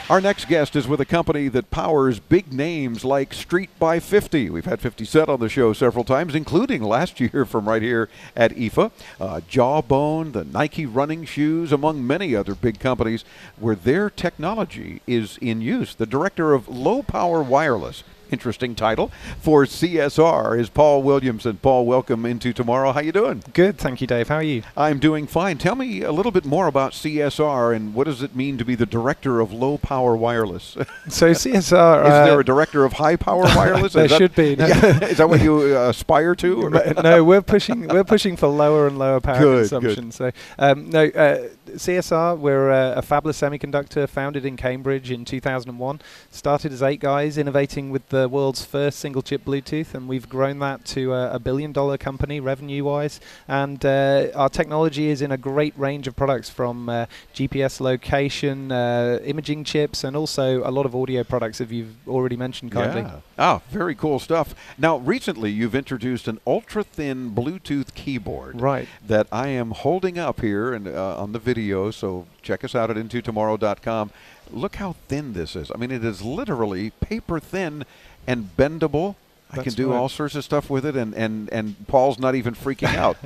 Our next guest is with a company that powers big names like Street by 50. We've had 50 Cent on the show several times, including last year from right here at IFA. Jawbone, the Nike running shoes, among many other big companies where their technology is in use. The director of Low Power Wireless, interesting title, for CSR is Paul Williamson. Paul, welcome into Tomorrow. How you doing? Good, thank you, Dave. How are you? I'm doing fine. Tell me a little bit more about CSR and what does it mean to be the director of Low Power Wireless? So CSR... is there a director of high power wireless? There should be. No. Yeah, is that what you aspire to? No, we're pushing for lower and lower power consumption. Good. So CSR, we're a fabless semiconductor founded in Cambridge in 2001. Started as 8 guys innovating with the world's first single-chip Bluetooth, and we've grown that to a billion-dollar company revenue-wise. And our technology is in a great range of products, from GPS location, imaging chips, and also a lot of audio products, as you've already mentioned kindly. Yeah. Ah, very cool stuff. Now, recently you've introduced an ultra-thin Bluetooth keyboard, right, that I am holding up here and on the video, so check us out at intotomorrow.com. Look how thin this is. I mean, it is literally paper thin and bendable. I can do all sorts of stuff with it, and Paul's not even freaking out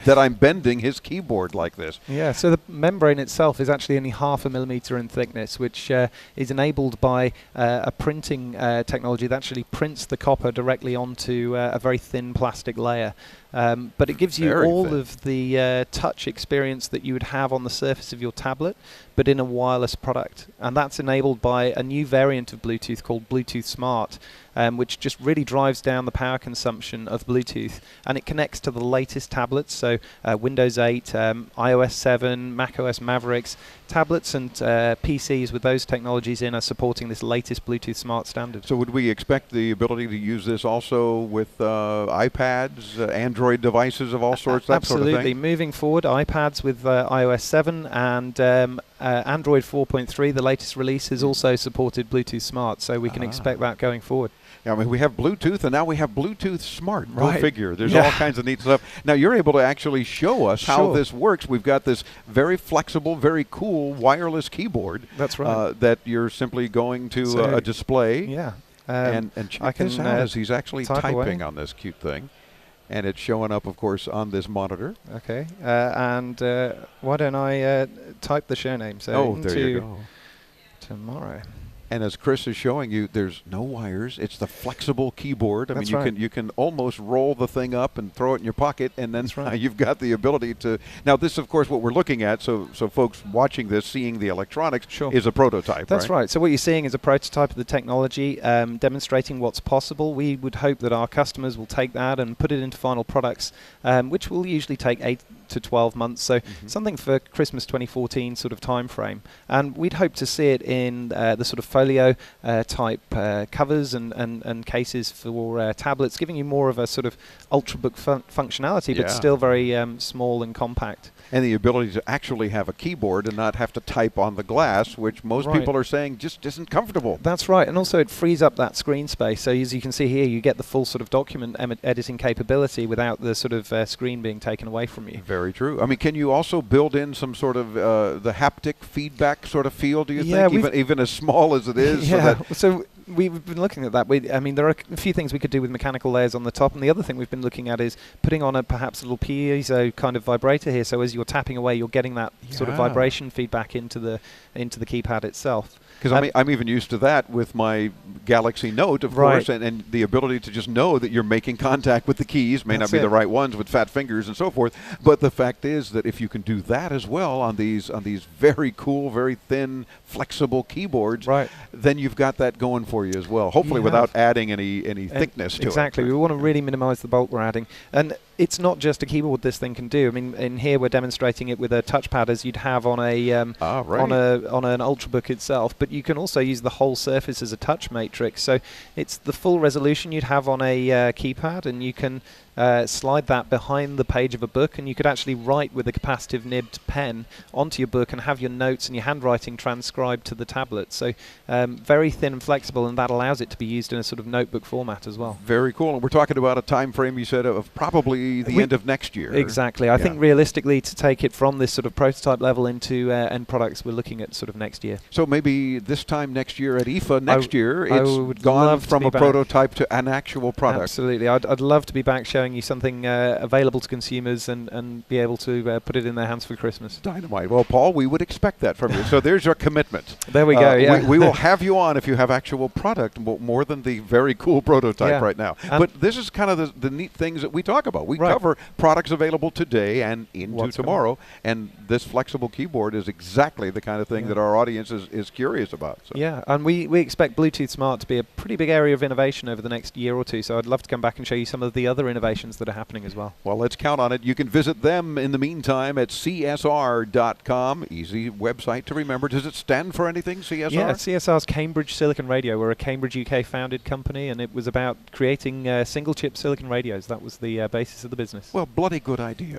that I'm bending his keyboard like this. Yeah, so the membrane itself is actually only 0.5 millimeter in thickness, which is enabled by a printing technology that actually prints the copper directly onto a very thin plastic layer. But it gives you all of the touch experience that you would have on the surface of your tablet, but in a wireless product. And that's enabled by a new variant of Bluetooth called Bluetooth Smart, which just really drives down the power consumption of Bluetooth. And it connects to the latest tablets, so Windows 8, iOS 7, macOS Mavericks. Tablets and PCs with those technologies in are supporting this latest Bluetooth Smart standard. So would we expect the ability to use this also with iPads, Android devices of all sorts, that sort of thing? Absolutely. Moving forward, iPads with iOS 7 and Android 4.3, the latest release, has also supported Bluetooth Smart, so we can expect that going forward. Yeah, I mean, we have Bluetooth, and now we have Bluetooth Smart. Right. Go figure. There's all kinds of neat stuff. Now, you're able to actually show us how this works. We've got this very flexible, very cool wireless keyboard. That's right. That you're simply going to a display. Yeah. And check this out as he's actually typing on this cute thing. And it's showing up, of course, on this monitor. Okay. And why don't I type the show name? So there you go. Tomorrow. And as Chris is showing you, there's no wires. It's the flexible keyboard. I mean, you can almost roll the thing up and throw it in your pocket, and then you've got the ability to. Now, this, of course, what we're looking at. So folks watching this, seeing the electronics, is a prototype. That's right. So what you're seeing is a prototype of the technology, demonstrating what's possible. We would hope that our customers will take that and put it into final products, which will usually take 8 to 12 months. So something for Christmas 2014 sort of time frame. And we'd hope to see it in the sort of folio type covers and cases for tablets, giving you more of a sort of ultrabook functionality, but still very small and compact. And the ability to actually have a keyboard and not have to type on the glass, which most people are saying just isn't comfortable. That's right. And also it frees up that screen space. So as you can see here, you get the full sort of document editing capability without the sort of screen being taken away from you. Very true. I mean, can you also build in some sort of the haptic feedback sort of feel, do you think, even as small as it is? Yeah. So we've been looking at that. I mean, there are a few things we could do with mechanical layers on the top, and the other thing we've been looking at is putting on perhaps a little piezo kind of vibrator here, so as you're tapping away, you're getting that sort of vibration feedback into the keypad itself. Because I'm even used to that with my Galaxy Note, of course, and the ability to just know that you're making contact with the keys. May not be the right ones with fat fingers and so forth, but the fact is that if you can do that as well on these very cool, very thin, flexible keyboards, then you've got that going for you as well. Hopefully, without adding any thickness to it. Exactly. We want to really minimize the bulk we're adding, and it's not just a keyboard this thing can do. I mean, in here we're demonstrating it with a touchpad as you'd have on a on an Ultrabook itself, but you can also use the whole surface as a touch matrix. So it's the full resolution you'd have on a keypad, and you can slide that behind the page of a book, and you could actually write with a capacitive nibbed pen onto your book and have your notes and your handwriting transcribed to the tablet. So very thin and flexible, and that allows it to be used in a sort of notebook format as well. Very cool. And we're talking about a time frame, you said, of probably probably the end of next year. Exactly. I think realistically, to take it from this sort of prototype level into end products, we're looking at sort of next year. So maybe this time next year at IFA next year, it's gone from a prototype to an actual product. Absolutely. I'd love to be back showing you something available to consumers and be able to put it in their hands for Christmas. Dynamite. Well, Paul, we would expect that from you. So there's your commitment. There we go. Yeah. We will have you on if you have actual product, more than the very cool prototype right now. But this is kind of the neat things that we talk about. We cover products available today and into tomorrow, and this flexible keyboard is exactly the kind of thing that our audience is curious about. So. Yeah, and we expect Bluetooth Smart to be a pretty big area of innovation over the next year or two, so I'd love to come back and show you some of the other innovations that are happening as well. Well, let's count on it. You can visit them in the meantime at csr.com. Easy website to remember. Does it stand for anything, CSR? Yeah, CSR's Cambridge Silicon Radio. We're a Cambridge, UK founded company, and it was about creating single-chip silicon radios. That was the basis of the business. Well, bloody good idea.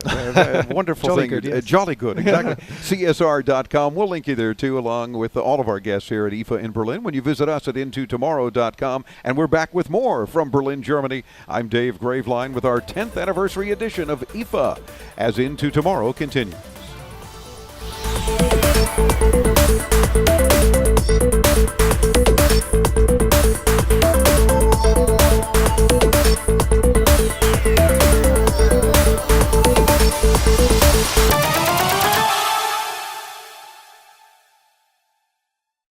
Wonderful Jolly thing. Good, yes. Jolly good, exactly. CSR.com. We'll link you there, too, along with all of our guests here at IFA in Berlin when you visit us at intotomorrow.com. And we're back with more from Berlin, Germany. I'm Dave Graveline with our 10th anniversary edition of IFA as Into Tomorrow continues.